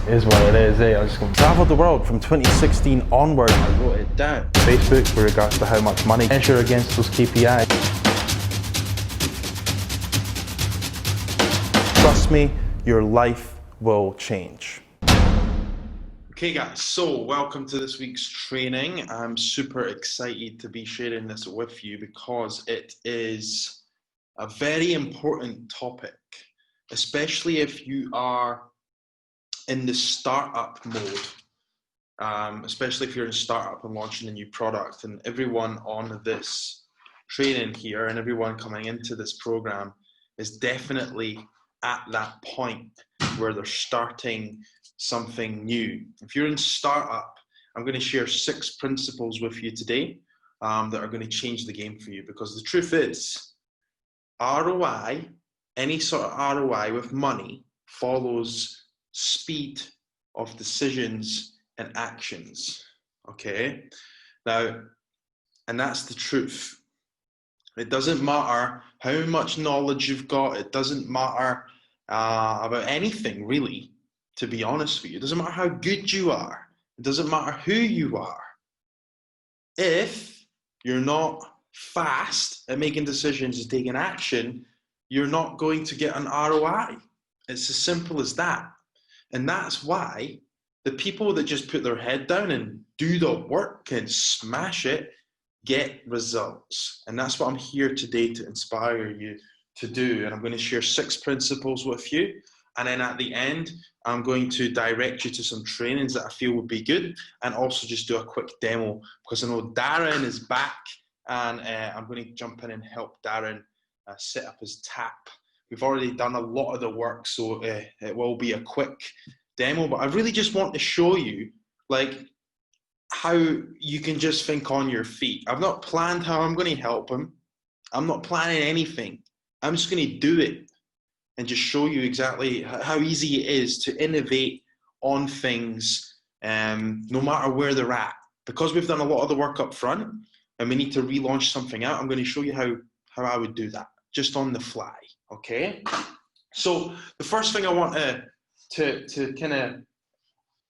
is what it is, eh? I just traveled the world from 2016 onward. I wrote it down. Facebook with regards to how much money measure against those KPIs. Trust me, your life will change. Okay guys, so welcome to this week's training. I'm super excited to be sharing this with you because it is a very important topic, especially if you are in the startup mode, especially if you're in startup and launching a new product. And everyone on this training here and everyone coming into this program is definitely at that point where they're starting something new. If you're in startup, I'm going to share 6 principles with you today that are going to change the game for you, because the truth is ROI, any sort of ROI with money, follows speed of decisions and actions. Okay, now, and that's the truth. It doesn't matter how much knowledge you've got. It doesn't matter about anything, really, to be honest with you. It doesn't matter how good you are. It doesn't matter who you are. If you're not fast at making decisions and taking action, you're not going to get an ROI. It's as simple as that. And that's why the people that just put their head down and do the work and smash it get results. And that's what I'm here today to inspire you to do. And I'm going to share 6 principles with you. And then at the end, I'm going to direct you to some trainings that I feel would be good, and also just do a quick demo, because I know Darren is back, and I'm going to jump in and help Darren set up his tap. We've already done a lot of the work, so it will be a quick demo, but I really just want to show you like how you can just think on your feet. I've not planned how I'm going to help him. I'm not planning anything. I'm just going to do it and just show you exactly how easy it is to innovate on things, no matter where they're at. Because we've done a lot of the work up front and we need to relaunch something out, I'm going to show you how I would do that just on the fly. Okay, so the first thing I want to kind of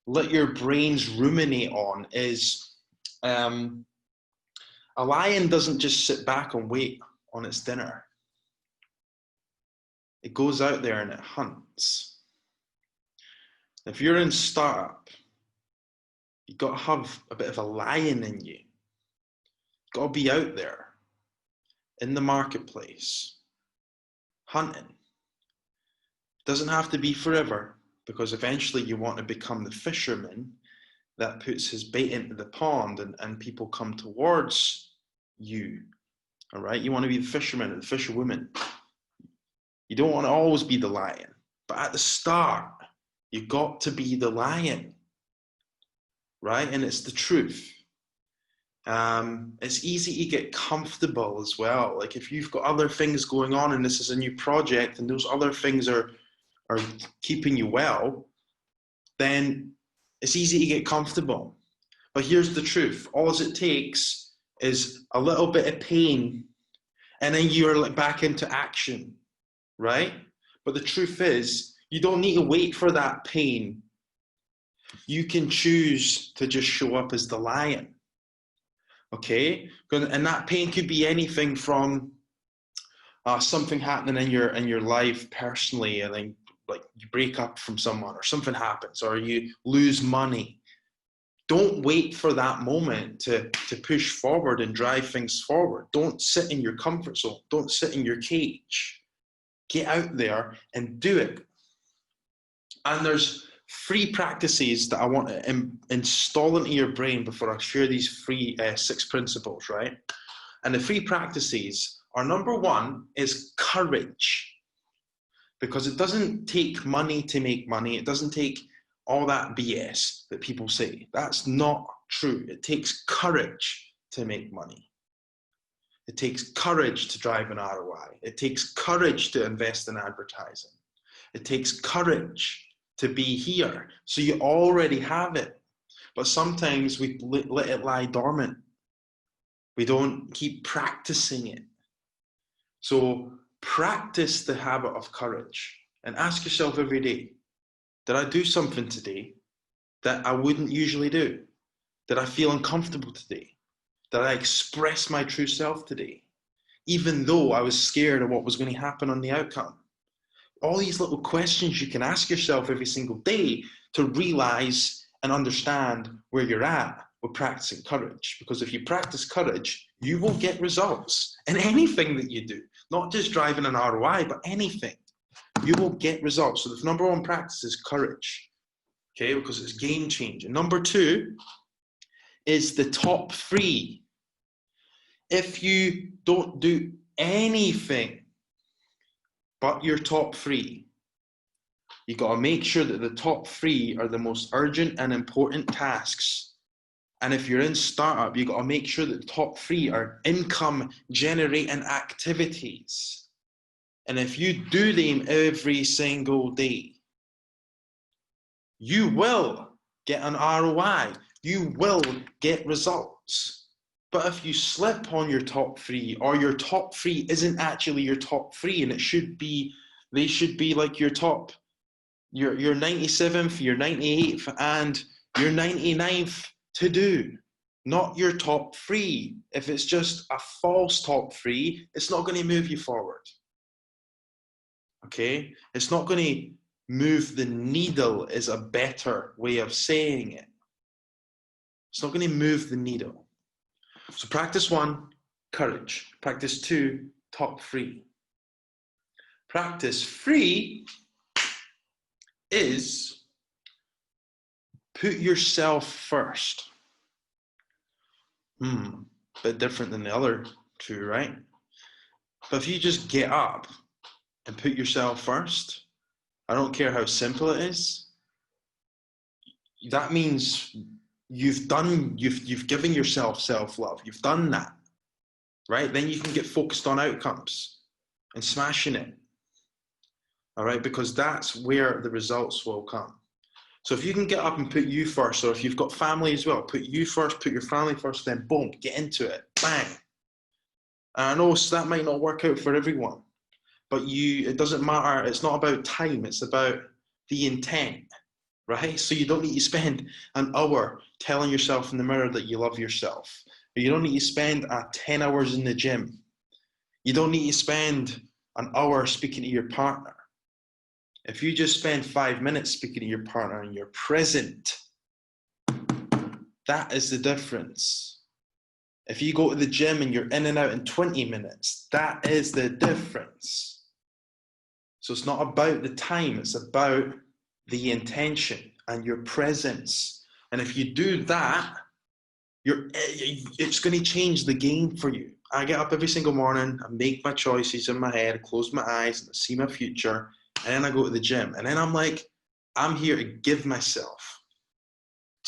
let your brains ruminate on is a lion doesn't just sit back and wait on its dinner. It goes out there and it hunts. If you're in startup, you've got to have a bit of a lion in you. You've got to be out there in the marketplace hunting. It doesn't have to be forever, because eventually you want to become the fisherman that puts his bait into the pond and people come towards you. All right, you want to be the fisherman and the fisherwoman. You don't want to always be the lion, but at the start, you got to be the lion, right? And it's the truth. It's easy to get comfortable as well. Like if you've got other things going on and this is a new project and those other things are keeping you well, then it's easy to get comfortable. But here's the truth. All it takes is a little bit of pain and then you're like back into action, right? But the truth is, you don't need to wait for that pain. You can choose to just show up as the lion. Okay? And that pain could be anything from something happening in your life personally, and then like you break up from someone or something happens or you lose money. Don't wait for that moment to push forward and drive things forward. Don't sit in your comfort zone. Don't sit in your cage. Get out there and do it. And there's 3 practices that I want to install into your brain before I share these 6 principles, right? And the 3 practices are, number 1 is courage. Because it doesn't take money to make money. It doesn't take all that BS that people say. That's not true. It takes courage to make money. It takes courage to drive an ROI. It takes courage to invest in advertising. It takes courage to be here. So you already have it. But sometimes we let it lie dormant. We don't keep practicing it. So practice the habit of courage and ask yourself every day, Did I do something today that I wouldn't usually do? Did I feel uncomfortable today? Did I express my true self today? Even though I was scared of what was going to happen on the outcome. All these little questions you can ask yourself every single day to realize and understand where you're at with practicing courage. Because if you practice courage, you will get results in anything that you do, not just driving an ROI, but anything. You will get results. So the number one practice is courage, okay, because it's game changing. Number two is the top three. If you don't do anything but your top three, you got to make sure that the top three are the most urgent and important tasks. And if you're in startup, you got to make sure that the top three are income generating activities. And if you do them every single day, you will get an ROI. You will get results. But if you slip on your top three, or your top three isn't actually your top three, and they should be like your 97th, your 98th, and your 99th to do, not your top three. If it's just a false top three, it's not going to move you forward. Okay? It's not going to move the needle, is a better way of saying it. It's not going to move the needle. So practice one, courage. Practice two, top three. Practice three is put yourself first. Bit different than the other two, right? But if you just get up and put yourself first, I don't care how simple it is, that means you've given yourself self-love. You've done that, right? Then you can get focused on outcomes and smashing it. All right, because that's where the results will come. So if you can get up and put you first, or if you've got family as well, put you first, put your family first, then boom, get into it, bang. And I know that might not work out for everyone, but it doesn't matter. It's not about time, it's about the intent, right? So you don't need to spend an hour telling yourself in the mirror that you love yourself. You don't need to spend 10 hours in the gym. You don't need to spend an hour speaking to your partner. If you just spend 5 minutes speaking to your partner and you're present, that is the difference. If you go to the gym and you're in and out in 20 minutes, that is the difference. So it's not about the time, it's about the intention and your presence. And if you do that, it's going to change the game for you. I get up every single morning, I make my choices in my head, I close my eyes and I see my future. And then I go to the gym. And then I'm like, I'm here to give myself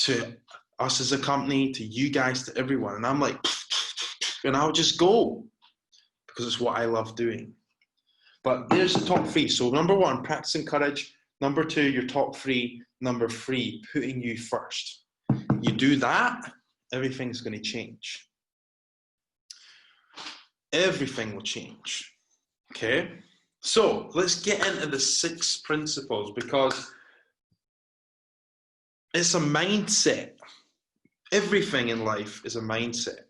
to us as a company, to you guys, to everyone. And I'm like, and I'll just go because it's what I love doing. But there's the top three. So number one, practicing courage. Number two, your top three. Number three, putting you first. You do that, everything's going to change. Everything will change. Okay? So let's get into the 6 principles, because it's a mindset. Everything in life is a mindset.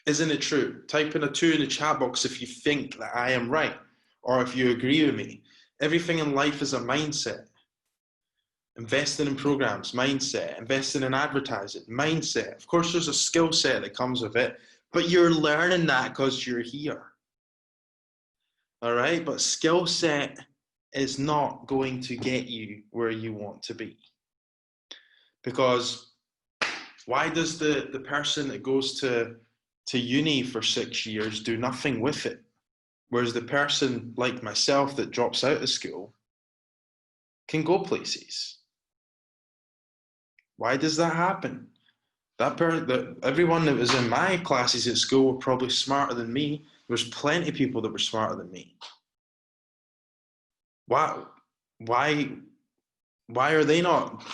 Isn't it true? Type in a 2 in the chat box if you think that I am right, or if you agree with me. Everything in life is a mindset. Investing in programs, mindset. Investing in advertising, mindset. Of course, there's a skill set that comes with it, but you're learning that because you're here. All right, but skill set is not going to get you where you want to be. Because why does the person that goes to uni for 6 years do nothing with it? Whereas the person like myself that drops out of school can go places. Why does that happen? Everyone that was in my classes at school were probably smarter than me. There's plenty of people that were smarter than me. Why are they not?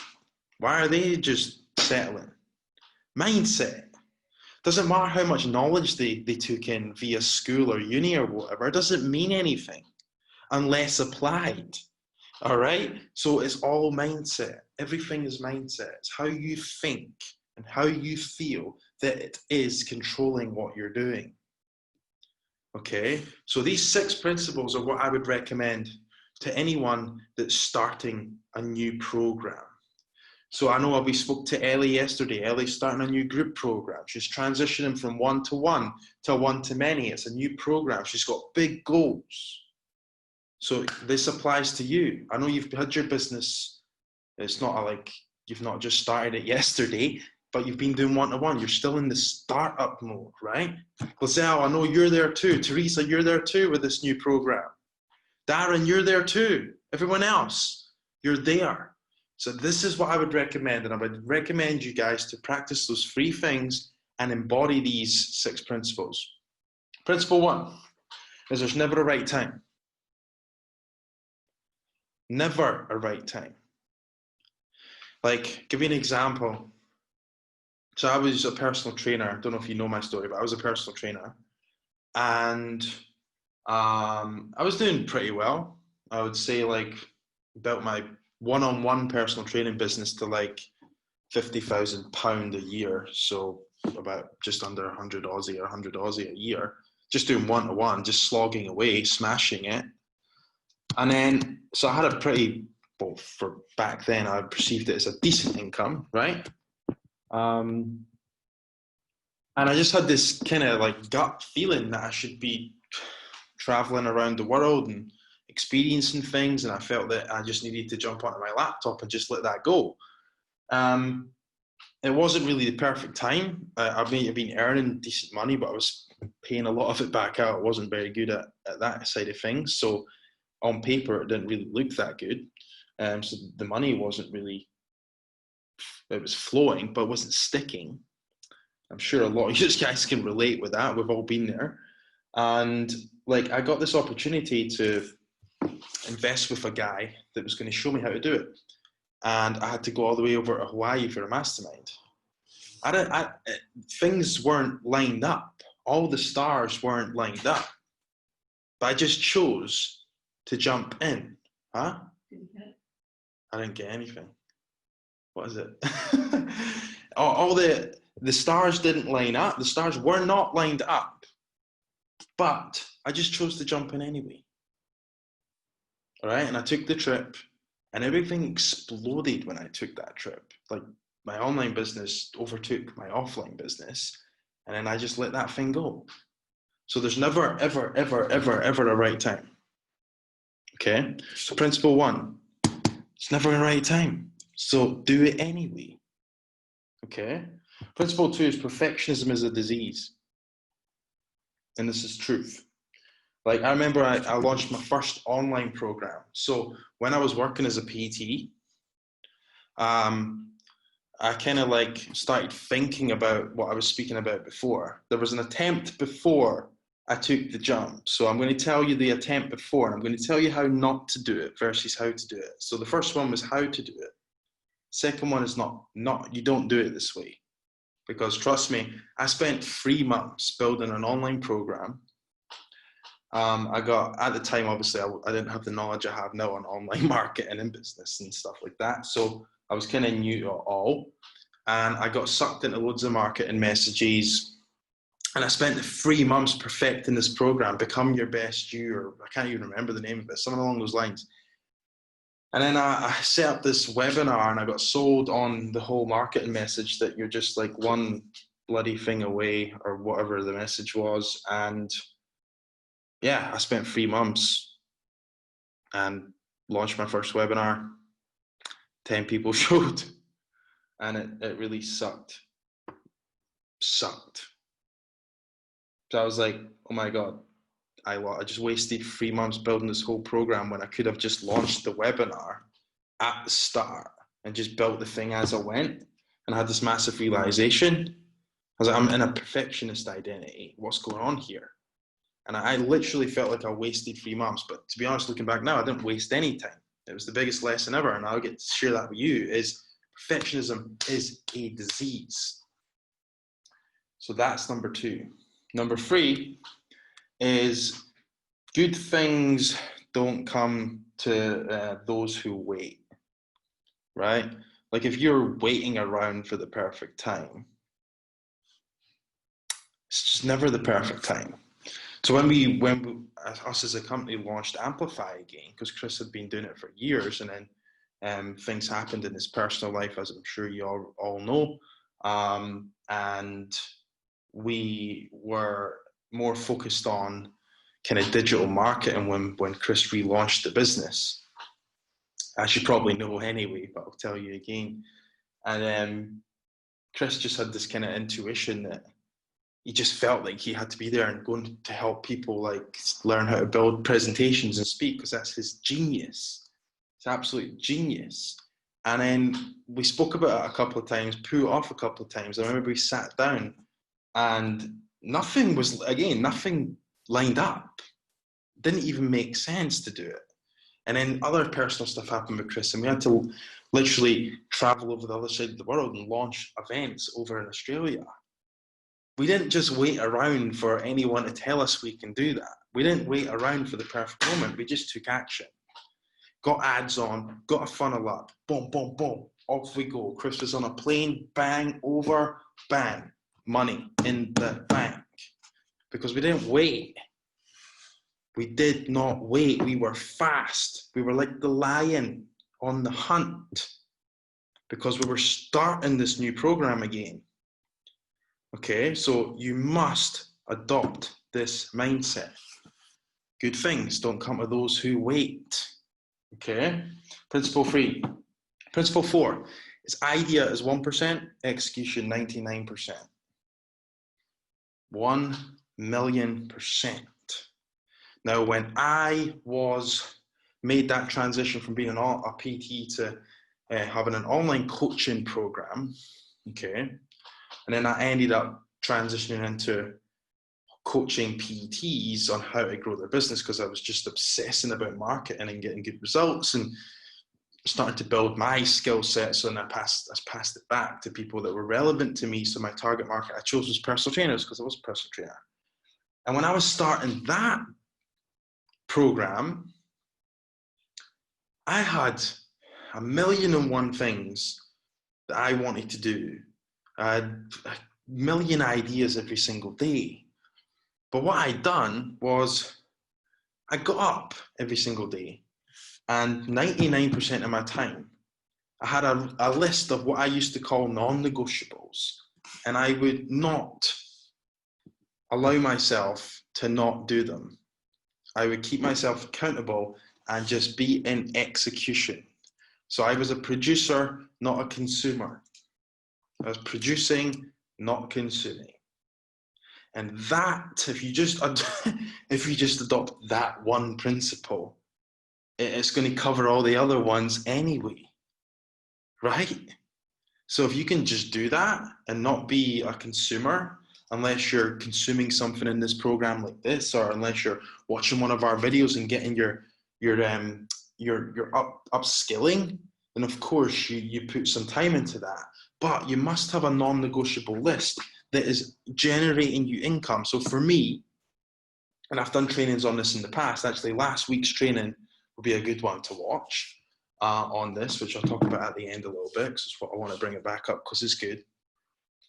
Why are they just settling? Mindset. Doesn't matter how much knowledge they took in via school or uni or whatever. It doesn't mean anything unless applied. All right. So it's all mindset. Everything is mindset. It's how you think and how you feel that it is controlling what you're doing. Okay. So these 6 principles are what I would recommend to anyone that's starting a new program. So I know we spoke to Ellie yesterday. Ellie's starting a new group program. She's transitioning from one-to-one to one-to-many. It's a new program. She's got big goals. So this applies to you. I know you've had your business. It's not like you've not just started it yesterday, but you've been doing one-to-one. You're still in the startup mode, right? Lizelle, I know you're there too. Teresa, you're there too with this new program. Darren, you're there too. Everyone else, you're there. So this is what I would recommend, and I would recommend you guys to practice those 3 things and embody these 6 principles. Principle 1 is there's never a right time. Never a right time. Like, give you an example. So I was a personal trainer. I don't know if you know my story, but I was a personal trainer. And I was doing pretty well. I would say like built my one-on-one personal training business to like £50,000 a year. So about just under 100 Aussie or 100 Aussie a year. Just doing one-to-one, just slogging away, smashing it. And then, so I had a pretty, well, for back then, I perceived it as a decent income, right? And I just had this kind of like gut feeling that I should be traveling around the world and experiencing things. And I felt that I just needed to jump onto my laptop and just let that go. It wasn't really the perfect time. I may have been earning decent money, but I was paying a lot of it back out. I wasn't very good at that side of things. So on paper, it didn't really look that good. So the money wasn't really, it was flowing, but it wasn't sticking. I'm sure a lot of you guys can relate with that. We've all been there. And like, I got this opportunity to invest with a guy that was going to show me how to do it. And I had to go all the way over to Hawaii for a mastermind. Things weren't lined up. All the stars weren't lined up. But I just chose to jump in. Huh? I didn't get anything. What is it? all the stars didn't line up. The stars were not lined up. But I just chose to jump in anyway. All right. And I took the trip and everything exploded when I took that trip. Like my online business overtook my offline business. And then I just let that thing go. So there's never, ever, ever, ever, ever a right time. Okay. So principle 1, it's never a right time. So do it anyway. Okay. Principle 2 is perfectionism is a disease. And this is truth. Like I remember I launched my first online program. So when I was working as a PT, I kind of like started thinking about what I was speaking about before. There was an attempt before I took the jump. So I'm going to tell you the attempt before, and I'm going to tell you how not to do it versus how to do it. So the first one was how to do it. Second one is not you don't do it this way. Because trust me, I spent 3 months building an online program. I got, at the time, obviously, I didn't have the knowledge I have now on online marketing and business and stuff like that. So I was kind of new to it all. And I got sucked into loads of marketing messages. And I spent 3 months perfecting this program, Become Your Best You, or I can't even remember the name of it, something along those lines. And then I set up this webinar and I got sold on the whole marketing message that you're just like one bloody thing away or whatever the message was. And yeah, I spent 3 months and launched my first webinar. 10 people showed and it really sucked. So I was like, oh my God, I just wasted 3 months building this whole program when I could have just launched the webinar at the start and just built the thing as I went. And I had this massive realization. I was like, I'm in a perfectionist identity. What's going on here? And I literally felt like I wasted 3 months. But to be honest, looking back now, I didn't waste any time. It was the biggest lesson ever. And I'll get to share that with you is perfectionism is a disease. So that's number 2. Number 3 is good things don't come to those who wait, right? Like if you're waiting around for the perfect time, it's just never the perfect time. So when us as a company launched Amplify again, because Chris had been doing it for years, and then things happened in his personal life, as I'm sure you all know, and we were more focused on kind of digital marketing when Chris relaunched the business, as you probably know anyway, but I'll tell you again. And Chris just had this kind of intuition that he just felt like he had to be there and going to help people like learn how to build presentations and speak, because that's his genius. It's absolute genius. And then we spoke about it a couple of times, put it off a couple of times. I remember we sat down and nothing lined up. Didn't even make sense to do it. And then other personal stuff happened with Chris, and we had to literally travel over the other side of the world and launch events over in Australia. We didn't just wait around for anyone to tell us we can do that. We didn't wait around for the perfect moment. We just took action. Got ads on, got a funnel up, boom, boom, boom, off we go. Chris was on a plane, bang, over, bang, money in the bank. Because we didn't wait. We did not wait. We were fast. We were like the lion on the hunt, because we were starting this new program again. Okay, so you must adopt this mindset. Good things don't come to those who wait. Okay, principle 3. Principle 4 is idea is 1%, execution 99%. 1,000,000%. Now, when I made that transition from being a PT to having an online coaching program, okay, and then I ended up transitioning into coaching PTs on how to grow their business, because I was just obsessing about marketing and getting good results and starting to build my skill set. So then I passed it back to people that were relevant to me. So my target market I chose was personal trainers, because I was a personal trainer. And when I was starting that program, I had 1,000,001 things that I wanted to do. I had a million ideas every single day. But what I'd done was I got up every single day, and 99% of my time, I had a list of what I used to call non-negotiables, and I would not allow myself to not do them. I would keep myself accountable and just be in execution. So I was a producer, not a consumer. I was producing, not consuming. And that, if you just adopt that one principle, it's going to cover all the other ones anyway, right? So if you can just do that and not be a consumer, unless you're consuming something in this program like this, or unless you're watching one of our videos and getting your upskilling, then of course you put some time into that. But you must have a non-negotiable list that is generating you income. So for me, and I've done trainings on this in the past, actually last week's training will be a good one to watch on this, which I'll talk about at the end a little bit, because it's what I want to bring it back up, because it's good.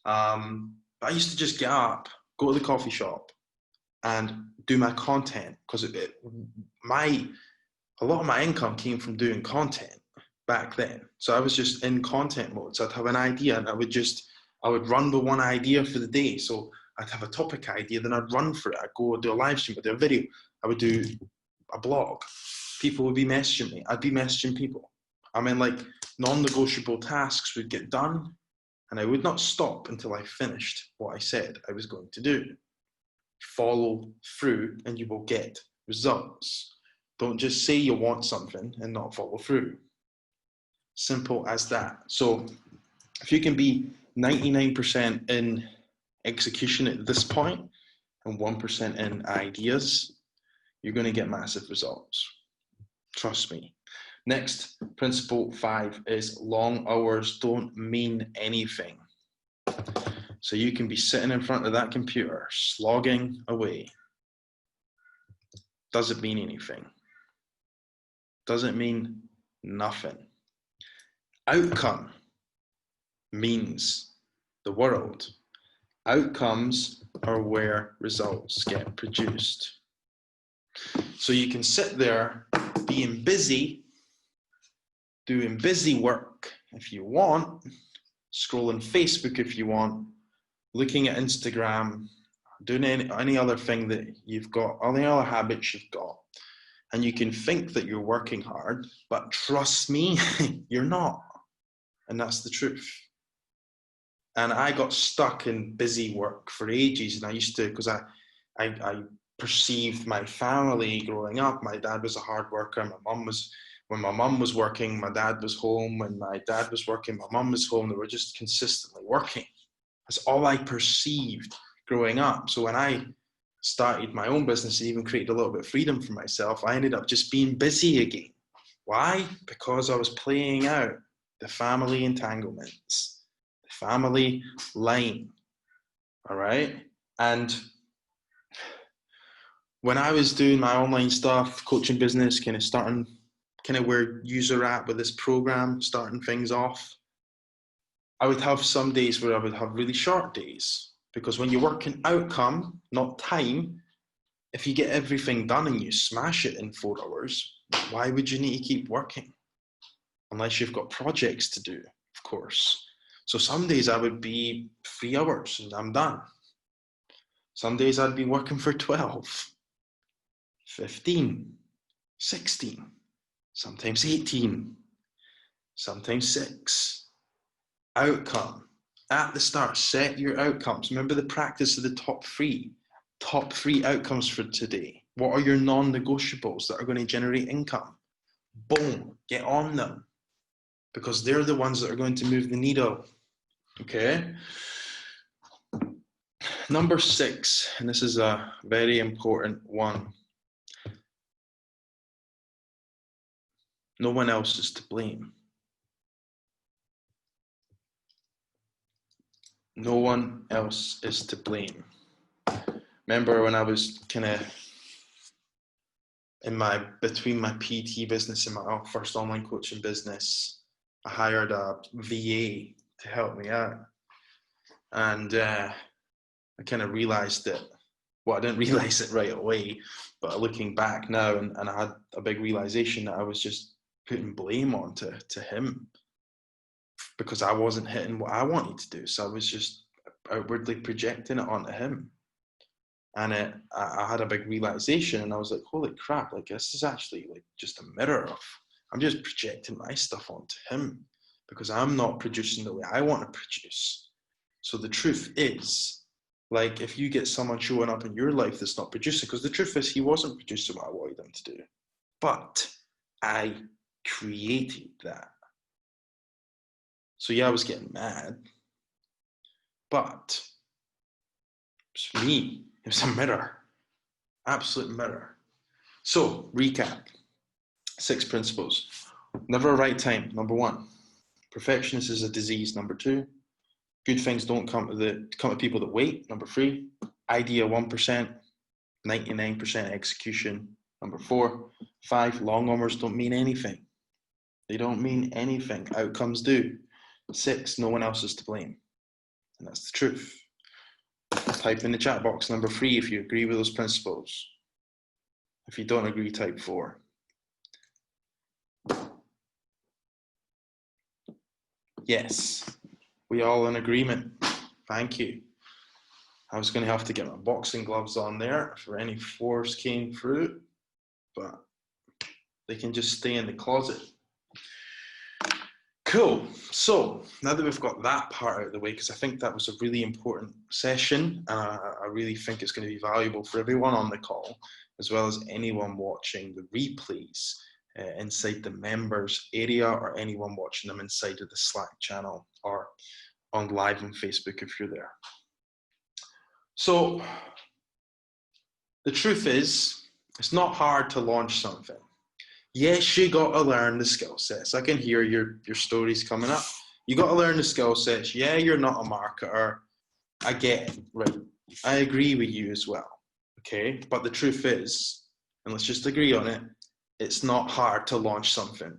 But I used to just get up, go to the coffee shop, and do my content, because a lot of my income came from doing content back then. So I was just in content mode. So I'd have an idea, and I would run with one idea for the day. So I'd have a topic idea, then I'd run for it. I'd go do a live stream, I'd do a video, I would do a blog. People would be messaging me. I'd be messaging people. I mean, like, non-negotiable tasks would get done, and I would not stop until I finished what I said I was going to do. Follow through and you will get results. Don't just say you want something and not follow through. Simple as that. So if you can be 99% in execution at this point and 1% in ideas, you're going to get massive results. Trust me. Next, principle 5 is long hours don't mean anything. So you can be sitting in front of that computer, slogging away. Doesn't mean anything. doesn't mean nothing. Outcome means the world. Outcomes are where results get produced. So you can sit there being busy, doing busy work if you want, scrolling Facebook if you want, looking at Instagram, doing any other thing that you've got, any other habits you've got. And you can think that you're working hard, but trust me, you're not. And that's the truth. And I got stuck in busy work for ages. And I used to, because I perceived my family growing up. My dad was a hard worker. When my mum was working, my dad was home. When my dad was working, my mum was home. They were just consistently working. That's all I perceived growing up. So when I started my own business and even created a little bit of freedom for myself, I ended up just being busy again. Why? Because I was playing out the family entanglements, the family line. All right. And when I was doing my online stuff, coaching business, kind of where you're at with this program, starting things off, I would have some days where I would have really short days, because when you work in outcome, not time, if you get everything done and you smash it in 4 hours, why would you need to keep working? Unless you've got projects to do, of course. So some days I would be 3 hours and I'm done. Some days I'd be working for 12, 15, 16, sometimes 18, sometimes 6. Outcome. At the start, set your outcomes. Remember the practice of the top 3. Top 3 outcomes for today. What are your non-negotiables that are going to generate income? Boom, get on them, because they're the ones that are going to move the needle. Okay. Number 6, and this is a very important one. No one else is to blame. No one else is to blame. Remember when I was kind of between my PT business and my first online coaching business, I hired a VA to help me out. And I kind of realized that, well, I didn't realize it right away, but looking back now, and I had a big realization that I was just putting blame onto him, because I wasn't hitting what I wanted to do. So I was just outwardly projecting it onto him. And I had a big realization, and I was like, holy crap, like this is actually like just a mirror of, I'm just projecting my stuff onto him because I'm not producing the way I want to produce. So the truth is, like, if you get someone showing up in your life that's not producing, because the truth is he wasn't producing what I wanted him to do, but I created that. So yeah, I was getting mad, but it's me. It was a mirror, absolute mirror. So recap, 6 principles. Never a right time, number 1. Perfectionism is a disease, number 2. Good things don't come to people that wait, number 3. Idea 1%, 99% execution, number 4. 5, long hours don't mean anything. They don't mean anything. Outcomes do. 6, no one else is to blame. And that's the truth. Type in the chat box number 3 if you agree with those principles. If you don't agree, type 4. Yes, we all in agreement. Thank you. I was going to have to get my boxing gloves on there if any 4s came through, but they can just stay in the closet. Cool. So now that we've got that part out of the way, because I think that was a really important session, and I really think it's going to be valuable for everyone on the call, as well as anyone watching the replays inside the members area, or anyone watching them inside of the Slack channel or on live on Facebook if you're there. So the truth is, it's not hard to launch something. Yes, you got to learn the skill sets. I can hear your stories coming up. You got to learn the skill sets. Yeah, you're not a marketer. I get it, right? I agree with you as well, okay? But the truth is, and let's just agree on it, it's not hard to launch something.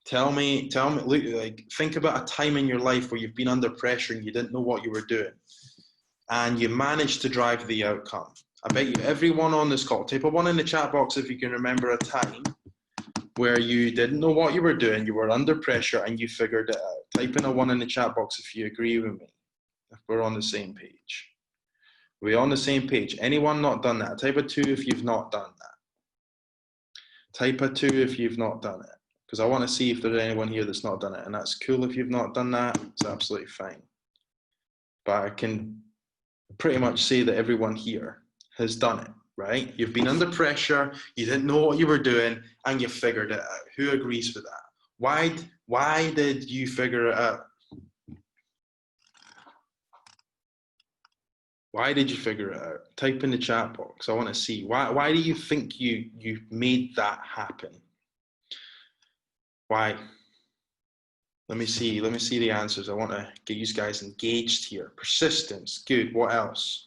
Tell me, look, like, think about a time in your life where you've been under pressure and you didn't know what you were doing, and you managed to drive the outcome. I bet you everyone on this call, type a 1 in the chat box if you can remember a time where you didn't know what you were doing, you were under pressure, and you figured it out. Type in a 1 in the chat box if you agree with me, if we're on the same page. We're on the same page. Anyone not done that? Type a 2 if you've not done that. Type a 2 if you've not done it. Because I want to see if there's anyone here that's not done it. And that's cool if you've not done that. It's absolutely fine. But I can pretty much say that everyone here has done it, right? You've been under pressure, you didn't know what you were doing, and you figured it out. Who agrees with that? Why did you figure it out? Why did you figure it out? Type in the chat box. I want to see. Why do you think you made that happen? Why? Let me see the answers. I want to get you guys engaged here. Persistence. Good. What else?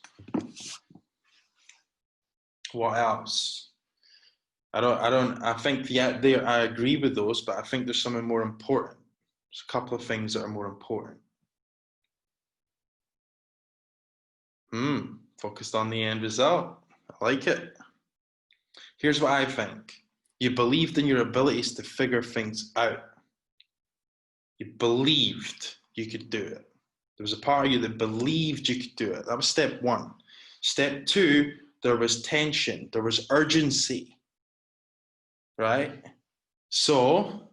What else? I think, yeah, I agree with those, but I think there's something more important. There's a couple of things that are more important. Focused on the end result. I like it. Here's what I think. You believed in your abilities to figure things out. You believed you could do it. There was a part of you that believed you could do it. That was step 1. Step 2, there was tension. There was urgency. Right? So,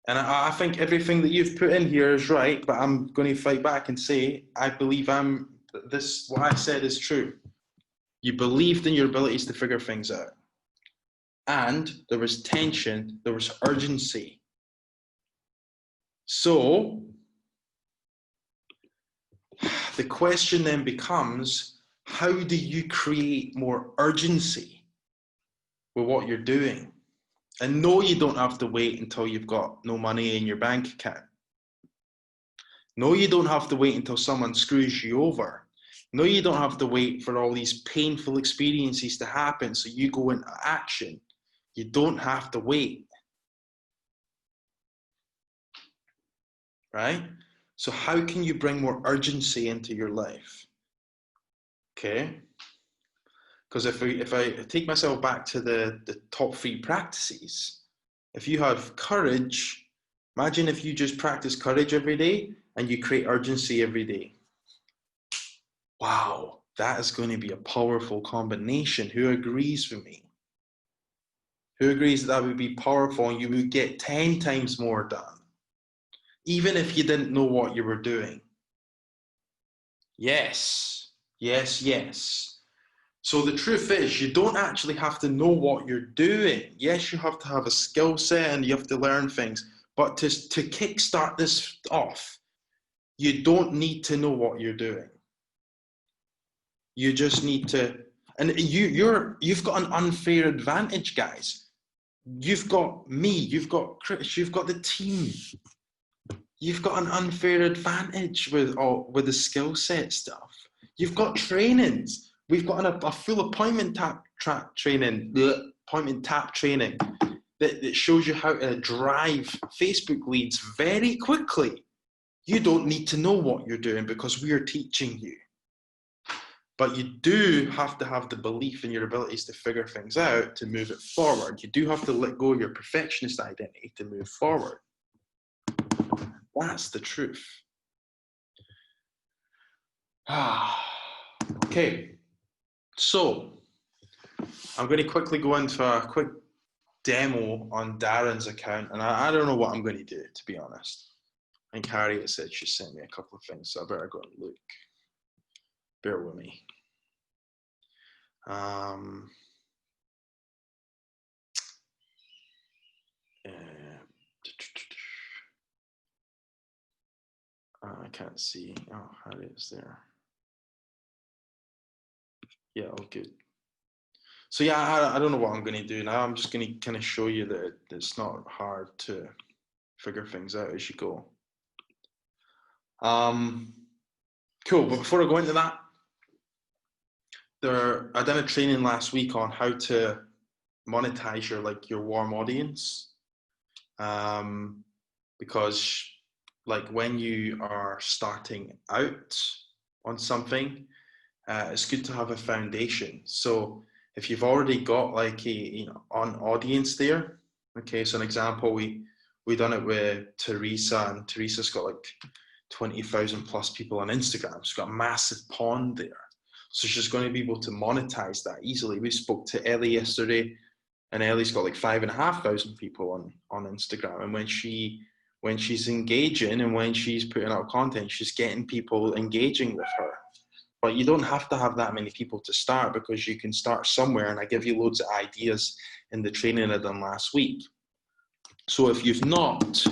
and I think everything that you've put in here is right, but I'm going to fight back and say, I believe what I said is true. You believed in your abilities to figure things out. And there was tension, there was urgency. So, the question then becomes, how do you create more urgency with what you're doing? And no, you don't have to wait until you've got no money in your bank account. No, you don't have to wait until someone screws you over. No, you don't have to wait for all these painful experiences to happen so you go into action. You don't have to wait. Right? So how can you bring more urgency into your life? Okay? Because if I take myself back to the top 3 practices, if you have courage, imagine if you just practice courage every day and you create urgency every day. Wow, that is going to be a powerful combination. Who agrees with me? Who agrees that would be powerful and you would get 10 times more done, even if you didn't know what you were doing? Yes, yes, yes. So the truth is, you don't actually have to know what you're doing. Yes, you have to have a skill set and you have to learn things. But to kickstart this off, you don't need to know what you're doing. You just need to, and you've got an unfair advantage, guys. You've got me, you've got Chris, you've got the team. You've got an unfair advantage with the skill set stuff. You've got trainings. We've got a full appointment tap training that shows you how to drive Facebook leads very quickly. You don't need to know what you're doing because we are teaching you. But you do have to have the belief in your abilities to figure things out to move it forward. You do have to let go of your perfectionist identity to move forward. That's the truth. Okay, so I'm going to quickly go into a quick demo on Darren's account, and I don't know what I'm going to do, to be honest. I think Harriet said she sent me a couple of things, so I better go and look. Bear with me. I can't see. Oh, Harriet's there. Yeah, all good. So yeah, I don't know what I'm going to do now. I'm just going to kind of show you that it's not hard to figure things out as you go. Cool, but before I go into that, I did a training last week on how to monetize your warm audience, because like when you are starting out on something, it's good to have a foundation. So if you've already got like a an audience there, okay. So an example, we done it with Teresa, and Teresa's got like 20,000 plus people on Instagram. She's got a massive pond there. So she's going to be able to monetize that easily. We spoke to Ellie yesterday, and Ellie's got like 5,500 people on Instagram. And when she's engaging and when she's putting out content, she's getting people engaging with her. But you don't have to have that many people to start, because you can start somewhere. And I give you loads of ideas in the training I done last week. So if you've not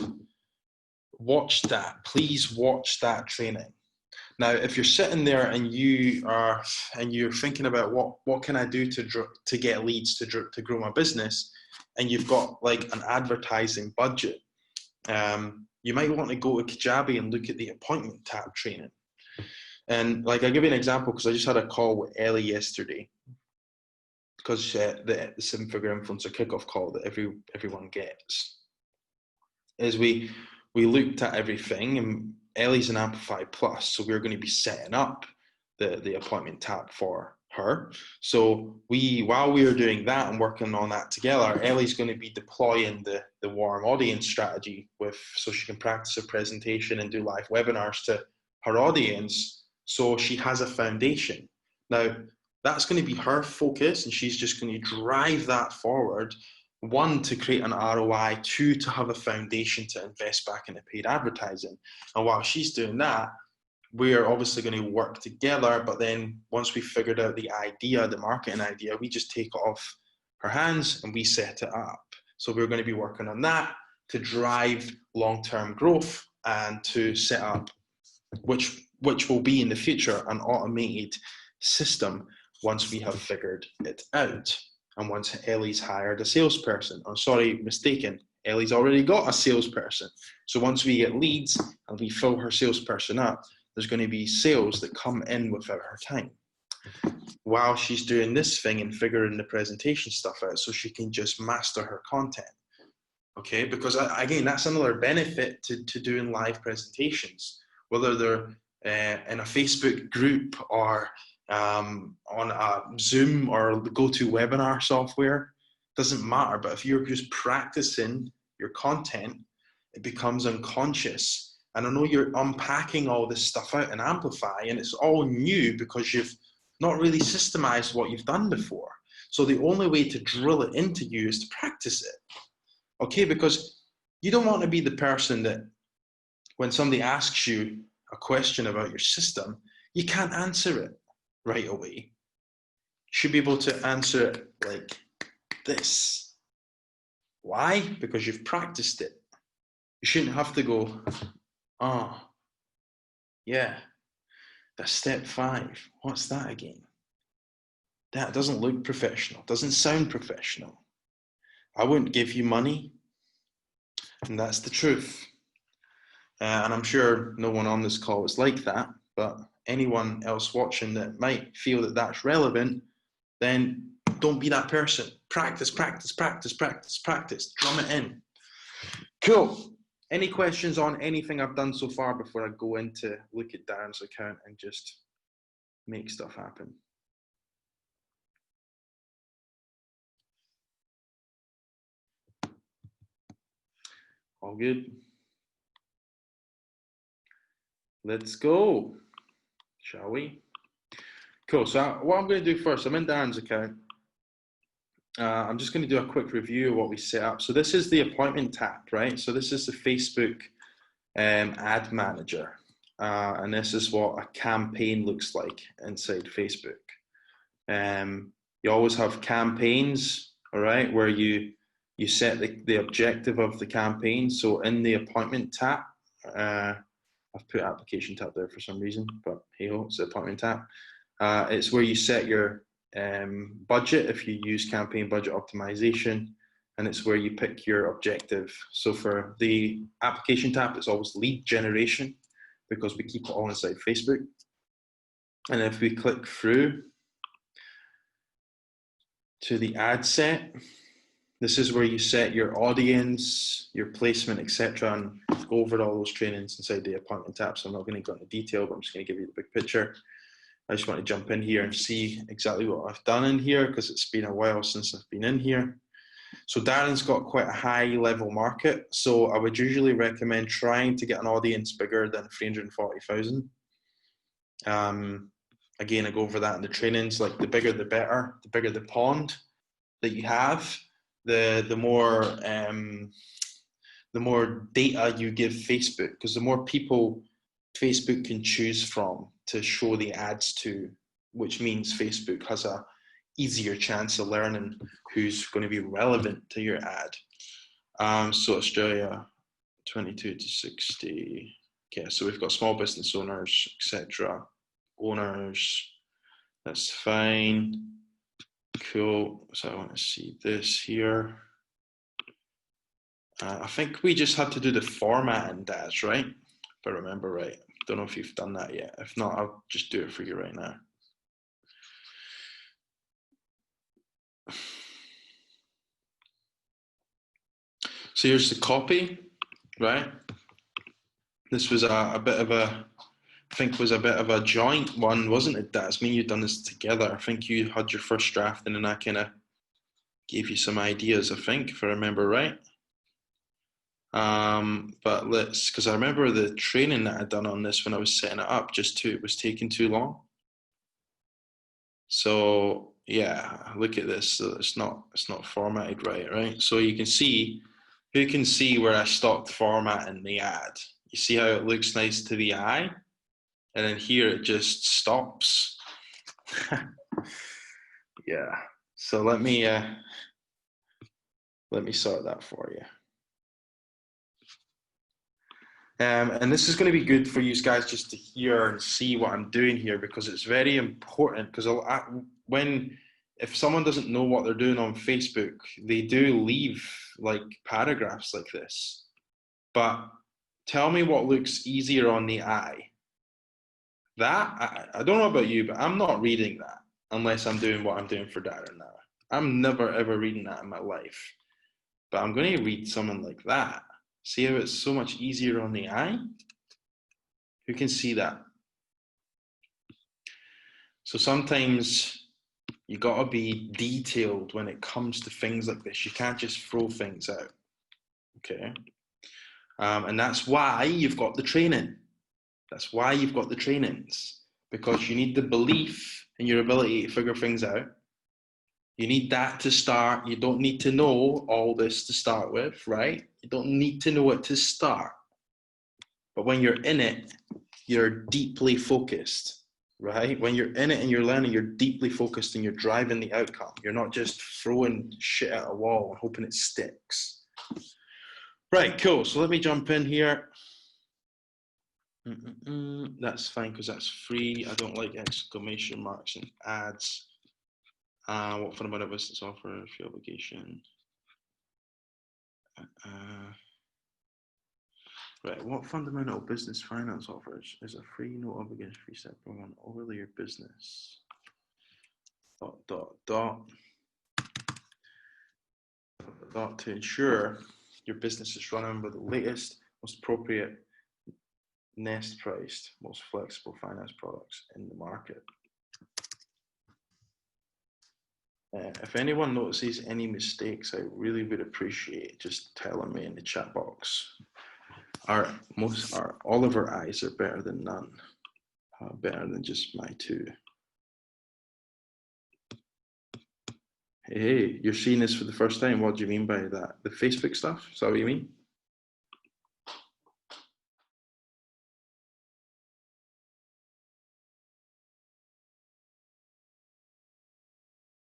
watched that, please watch that training. Now, if you're sitting there and you're thinking about what can I do to get leads to grow my business, and you've got like an advertising budget, you might want to go to Kajabi and look at the appointment tab training. And like, I'll give you an example, because I just had a call with Ellie yesterday, because the 7-figure influencer kickoff call that everyone gets is we looked at everything, and Ellie's an Amplify Plus, so we're going to be setting up the appointment tab for her. So while we were doing that and working on that together, Ellie's going to be deploying the warm audience strategy so she can practice her presentation and do live webinars to her audience, so she has a foundation. Now, that's going to be her focus, and she's just going to drive that forward. 1, to create an ROI, 2, to have a foundation to invest back into paid advertising. And while she's doing that, we're obviously going to work together. But then once we figured out the idea, the marketing idea, we just take it off her hands and we set it up. So we're going to be working on that to drive long-term growth and to set up, which will be in the future, an automated system once we have figured it out. And once Ellie's hired a salesperson, mistaken, Ellie's already got a salesperson. So once we get leads and we fill her salesperson up, there's going to be sales that come in without her time, while she's doing this thing and figuring the presentation stuff out, so she can just master her content. Okay, because again, that's another benefit to doing live presentations, whether they're in a Facebook group or on a Zoom or the GoToWebinar software, doesn't matter. But if you're just practicing your content, it becomes unconscious. And I know you're unpacking all this stuff out in Amplify, and it's all new because you've not really systemized what you've done before. So the only way to drill it into you is to practice it. Okay, because you don't want to be the person that when somebody asks you a question about your system, you can't answer it right away. You should be able to answer it like this. Why? Because you've practiced it. You shouldn't have to go, oh, yeah, that's step 5. What's that again? That doesn't look professional, doesn't sound professional. I wouldn't give you money, and that's the truth. And I'm sure no one on this call is like that, but anyone else watching that might feel that that's relevant, then don't be that person. Practice, practice, practice, practice, practice. Drum it in. Cool. Any questions on anything I've done so far before I go into look at Darren's account and just make stuff happen? All good. Let's go, shall we? Cool. So what I'm going to do first, I'm in Darren's account. I'm just going to do a quick review of what we set up. So this is the appointment tab, right? So this is the Facebook ad manager. And this is what a campaign looks like inside Facebook. You always have campaigns, all right, where you set the objective of the campaign. So in the appointment tab, I've put application tab there for some reason, but hey ho, it's the appointment tab. It's where you set your budget if you use campaign budget optimization, and it's where you pick your objective. So for the application tab, it's always lead generation because we keep it all inside Facebook. And if we click through to the ad set, This is where you set your audience, your placement, etc., and go over all those trainings inside the appointment tab. So I'm not going to go into detail, but I'm just going to give you the big picture. I just want to jump in here and see exactly what I've done in here because it's been a while since I've been in here. So Darren's got quite a high level market. So I would usually recommend trying to get an audience bigger than 340,000. Again, I go over that in the trainings, like the bigger the better, the bigger the pond that you have, the more data you give Facebook, because the more people Facebook can choose from to show the ads to, which means Facebook has a easier chance of learning who's going to be relevant to your ad. So Australia, 22 to 60. Okay, so we've got small business owners, etc. Owners, that's fine. Cool. So I want to see this here. I think we just had to do the formatting, Daz, right? If I remember right. Don't know if you've done that yet. If not, I'll just do it for you right now. So here's the copy, right? This was a bit of a, I think was a bit of a joint one, wasn't it, Daz? I mean, you'd done this together. I think you had your first draft and then I kind of gave you some ideas, I think, if I remember right. But let's, because I remember the training that I'd done on this when I was setting it up, it was taking too long. So yeah, look at this. So it's not formatted right? So you can see, who can see where I stopped formatting the ad? You see how it looks nice to the eye? And then here it just stops. Yeah. So let me sort that for you. And this is going to be good for you guys just to hear and see what I'm doing here, because it's very important. Because if someone doesn't know what they're doing on Facebook, they do leave like paragraphs like this. But tell me what looks easier on the eye. That, I don't know about you, but I'm not reading that unless I'm doing what I'm doing for Darren now. I'm never ever reading that in my life. But I'm going to read someone like that. See how it's so much easier on the eye? Who can see that? So sometimes you got to be detailed when it comes to things like this. You can't just throw things out. Okay. And that's why you've got the training. That's why you've got the trainings, because you need the belief in your ability to figure things out. You need that to start. You don't need to know all this to start with, right? You don't need to know it to start. But when you're in it, you're deeply focused, right? When you're in it and you're learning, you're deeply focused and you're driving the outcome. You're not just throwing shit at a wall and hoping it sticks. Right, cool. So let me jump in here. That's fine because that's free. I don't like exclamation marks and ads. What fundamental business offer, fee obligation? Right, what fundamental business finance offers is a free, no obligation, free step program overlay your business. ... to ensure your business is running with the latest, most appropriate, nest priced, most flexible finance products in the market. If anyone notices any mistakes, I really would appreciate just telling me in the chat box. All of our eyes are better than none, better than just my two. Hey, you're seeing this for the first time. What do you mean by that? The Facebook stuff? Is that what you mean?